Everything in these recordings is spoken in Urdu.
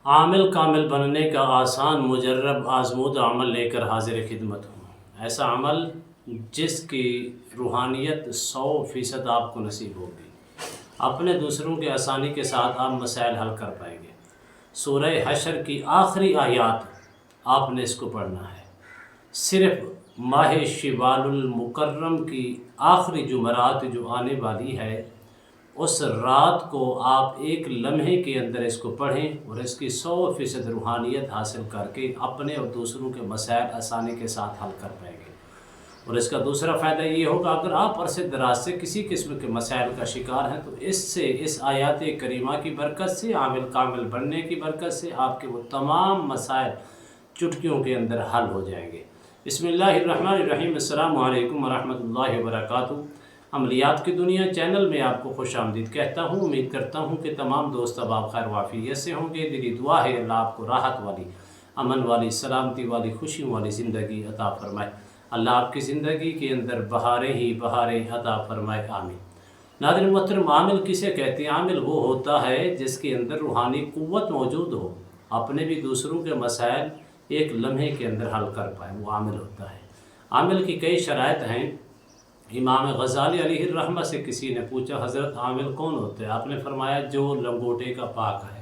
عامل کامل بننے کا آسان مجرب آزمودہ عمل لے کر حاضر خدمت ہوں، ایسا عمل جس کی روحانیت 100% آپ کو نصیب ہوگی، اپنے دوسروں کے آسانی کے ساتھ آپ مسائل حل کر پائیں گے۔ سورہ حشر کی آخری آیات آپ نے اس کو پڑھنا ہے، صرف ماہ شوال المکرم کی آخری جمعرات جو آنے والی ہے اس رات کو آپ ایک لمحے کے اندر اس کو پڑھیں اور اس کی 100% روحانیت حاصل کر کے اپنے اور دوسروں کے مسائل آسانی کے ساتھ حل کر پائیں گے۔ اور اس کا دوسرا فائدہ یہ ہوگا، اگر آپ عرصے دراز سے کسی قسم کے مسائل کا شکار ہیں تو اس آیات کریمہ کی برکت سے، عامل کامل بننے کی برکت سے آپ کے وہ تمام مسائل چٹکیوں کے اندر حل ہو جائیں گے۔ بسم اللہ الرحمن الرحیم۔ السلام علیکم ورحمۃ اللہ وبرکاتہ۔ عملیات کی دنیا چینل میں آپ کو خوش آمدید کہتا ہوں۔ امید کرتا ہوں کہ تمام دوست اب آپ خیر وافیت سے ہوں گے۔ دلی دعا ہے اللہ آپ کو راحت والی، امن والی، سلامتی والی، خوشیوں والی زندگی عطا فرمائے۔ اللہ آپ کی زندگی کے اندر بہاریں ہی بہاریں عطا فرمائے، آمین۔ ناظرین محترم، عامل کسے کہتے ہیں؟ عامل وہ ہوتا ہے جس کے اندر روحانی قوت موجود ہو، اپنے بھی دوسروں کے مسائل ایک لمحے کے اندر حل کر پائے، وہ عامل ہوتا ہے۔ عامل کی کئی شرائط ہیں۔ امام غزالی علیہ الرحمہ سے کسی نے پوچھا، حضرت عامل کون ہوتے ہیں؟ آپ نے فرمایا، جو لنگوٹے کا پاک ہے،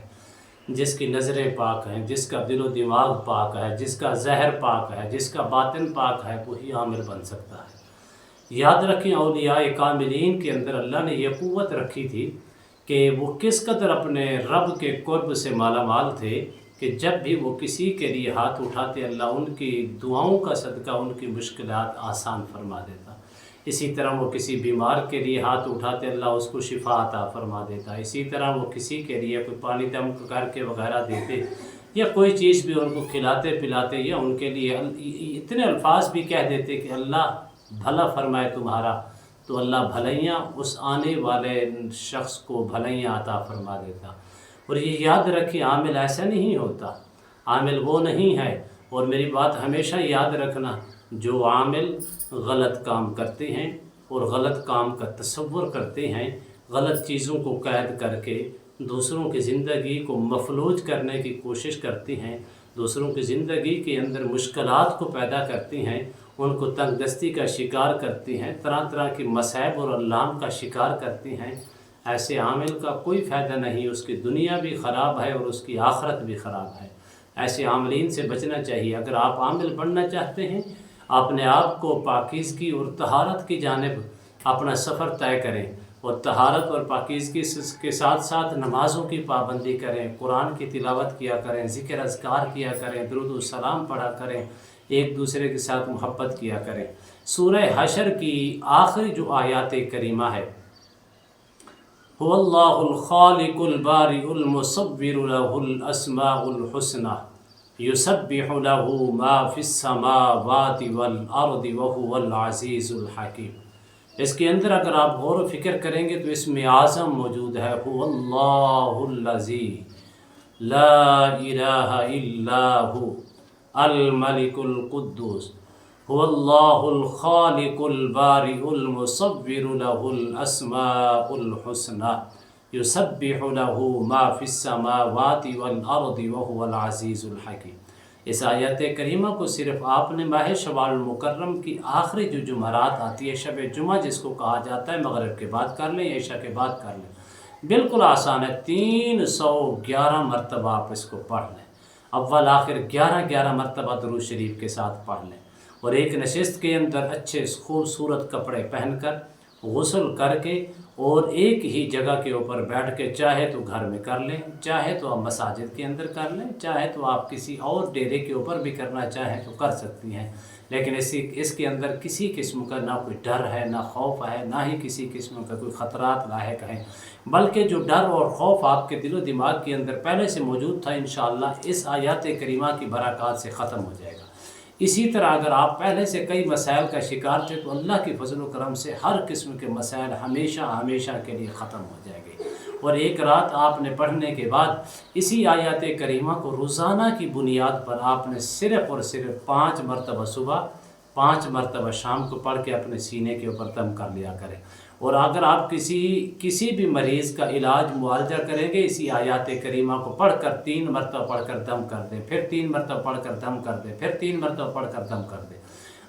جس کی نظریں پاک ہیں، جس کا دل و دماغ پاک ہے، جس کا ظاہر پاک ہے، جس کا باطن پاک ہے، وہی عامل بن سکتا ہے۔ یاد رکھیں، اولیاء کاملین کے اندر اللہ نے یہ قوت رکھی تھی کہ وہ کس قدر اپنے رب کے قرب سے مالا مال تھے کہ جب بھی وہ کسی کے لیے ہاتھ اٹھاتے، اللہ ان کی دعاؤں کا صدقہ ان کی مشکلات آسان فرما دیتا۔ اسی طرح وہ کسی بیمار کے لیے ہاتھ اٹھاتے، اللہ اس کو شفا عطا فرما دیتا۔ اسی طرح وہ کسی کے لیے کوئی پانی دم کر کے وغیرہ دیتے یا کوئی چیز بھی ان کو کھلاتے پلاتے یا ان کے لیے اتنے الفاظ بھی کہہ دیتے کہ اللہ بھلا فرمائے تمہارا، تو اللہ بھلائیاں اس آنے والے شخص کو بھلائیاں عطا فرما دیتا۔ اور یہ یاد رکھیں، عامل ایسا نہیں ہوتا، عامل وہ نہیں ہے۔ اور میری بات ہمیشہ یاد رکھنا، جو عامل غلط کام کرتے ہیں اور غلط کام کا تصور کرتے ہیں، غلط چیزوں کو قید کر کے دوسروں کی زندگی کو مفلوج کرنے کی کوشش کرتے ہیں، دوسروں کی زندگی کے اندر مشکلات کو پیدا کرتے ہیں، ان کو تنگ دستی کا شکار کرتے ہیں، طرح طرح کی مصائب اور الام کا شکار کرتے ہیں، ایسے عامل کا کوئی فائدہ نہیں، اس کی دنیا بھی خراب ہے اور اس کی آخرت بھی خراب ہے۔ ایسے عاملین سے بچنا چاہیے۔ اگر آپ عامل بننا چاہتے ہیں، اپنے آپ کو پاکیزگی اور طہارت کی جانب اپنا سفر طے کریں، اور طہارت اور پاکیزگی کے ساتھ ساتھ نمازوں کی پابندی کریں، قرآن کی تلاوت کیا کریں، ذکر اذکار کیا کریں، درود و سلام پڑھا کریں، ایک دوسرے کے ساتھ محبت کیا کریں۔ سورہ حشر کی آخری جو آیات کریمہ ہے، هو اللہ الخالق البارئ المصور له الاسماء الحسنى یسبح له ما فی السماوات والارض وهو العزیز الحکیم۔ اس کے اندر اگر آپ غور و فکر کریں گے تو اسم اعظم موجود ہے، هو اللہ الذی لا الہ الا هو الملک القدوس، هو اللہ الخالق البارئ المصور له الاسماء الحسنى یسبح له ما فی السماوات والارض وهو العزیز الحکیم۔ اس آیت کریمہ کو صرف آپ نے ماہ شوال المکرم کی آخری جو جمعرات آتی ہے، شب جمعہ جس کو کہا جاتا ہے، مغرب کے بعد کر لیں، عشاء کے بعد کر لیں، بالکل آسان ہے۔ 311 مرتبہ آپ اس کو پڑھ لیں، اول آخر 11 مرتبہ درود شریف کے ساتھ پڑھ لیں، اور ایک نشست کے اندر اچھے خوبصورت کپڑے پہن کر، غسل کر کے، اور ایک ہی جگہ کے اوپر بیٹھ کے، چاہے تو گھر میں کر لیں، چاہے تو آپ مساجد کے اندر کر لیں، چاہے تو آپ کسی اور ڈیرے کے اوپر بھی کرنا چاہیں تو کر سکتی ہیں، لیکن اس کے اندر کسی قسم کا نہ کوئی ڈر ہے، نہ خوف ہے، نہ ہی کسی قسم کا کوئی خطرات لاحق ہیں، بلکہ جو ڈر اور خوف آپ کے دل و دماغ کے اندر پہلے سے موجود تھا، انشاءاللہ اس آیات کریمہ کی برکات سے ختم ہو جائے گا۔ اسی طرح اگر آپ پہلے سے کئی مسائل کا شکار تھے تو اللہ کی فضل و کرم سے ہر قسم کے مسائل ہمیشہ کے لیے ختم ہو جائیں گے۔ اور ایک رات آپ نے پڑھنے کے بعد اسی آیات کریمہ کو روزانہ کی بنیاد پر آپ نے صرف اور صرف 5 مرتبہ صبح، 5 مرتبہ شام کو پڑھ کے اپنے سینے کے اوپر دم کر لیا کریں، اور اگر آپ کسی بھی مریض کا علاج معالجہ کریں گے، اسی آیات کریمہ کو پڑھ کر 3 مرتبہ پڑھ کر دم کر دیں، پھر 3 مرتبہ پڑھ کر دم کر دیں، پھر 3 مرتبہ پڑھ کر دم کر دیں،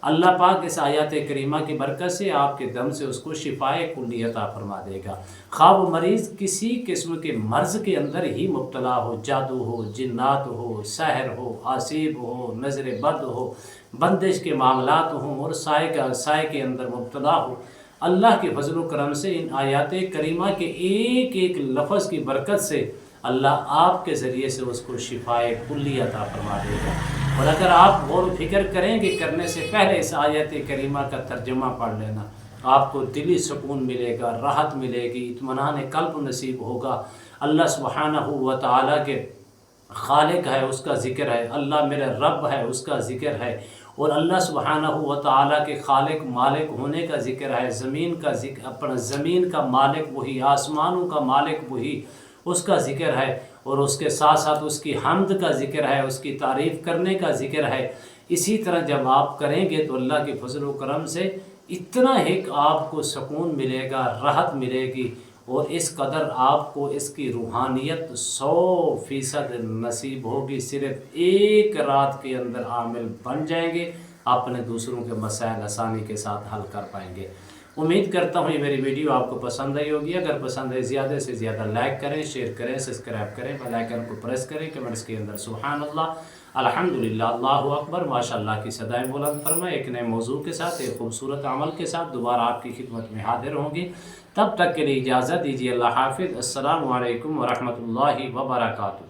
اللہ پاک اس آیات کریمہ کی برکت سے آپ کے دم سے اس کو شفائے کلی عطا فرما دے گا۔ خواہ وہ مریض کسی قسم کے مرض کے اندر ہی مبتلا ہو، جادو ہو، جنات ہو، سحر ہو، آسیب ہو، نظر بد ہو، بندش کے معاملات ہوں، اور سائے کے اندر مبتلا ہو، اللہ کے فضل و کرم سے ان آیات کریمہ کے ایک ایک لفظ کی برکت سے اللہ آپ کے ذریعے سے اس کو شفائے کلی عطا فرما دے گا۔ اور اگر آپ غور و فکر کریں گے، کرنے سے پہلے اس آیت کریمہ کا ترجمہ پڑھ لینا، آپ کو دلی سکون ملے گا، راحت ملے گی، اطمینان قلب نصیب ہوگا۔ اللہ سبحانہ و تعالیٰ کے خالق ہے اس کا ذکر ہے، اللہ میرا رب ہے اس کا ذکر ہے، اور اللہ سبحانہ و تعالیٰ کے خالق مالک ہونے کا ذکر ہے، زمین کا ذکر، اپنا زمین کا مالک وہی، آسمانوں کا مالک وہی، اس کا ذکر ہے، اور اس کے ساتھ ساتھ اس کی حمد کا ذکر ہے، اس کی تعریف کرنے کا ذکر ہے۔ اسی طرح جب آپ کریں گے تو اللہ کے فضل و کرم سے اتنا ایک آپ کو سکون ملے گا، راحت ملے گی، اور اس قدر آپ کو اس کی روحانیت 100% نصیب ہوگی، صرف ایک رات کے اندر عامل بن جائیں گے، اپنے دوسروں کے مسائل آسانی کے ساتھ حل کر پائیں گے۔ امید کرتا ہوں یہ میری ویڈیو آپ کو پسند آئی ہوگی۔ اگر پسند ہے زیادہ سے زیادہ لائک کریں، شیئر کریں، سبسکرائب کریں، بیل آئیکن کو پریس کریں، کمنٹس کے اندر سبحان اللہ، الحمدللہ، اللہ اکبر، ماشاءاللہ کی صدائیں بلند فرمائیں۔ ایک نئے موضوع کے ساتھ، ایک خوبصورت عمل کے ساتھ دوبارہ آپ کی خدمت میں حاضر ہوں گی۔ تب تک کے لیے اجازت دیجیے، اللہ حافظ، السلام علیکم ورحمۃ اللہ وبرکاتہ۔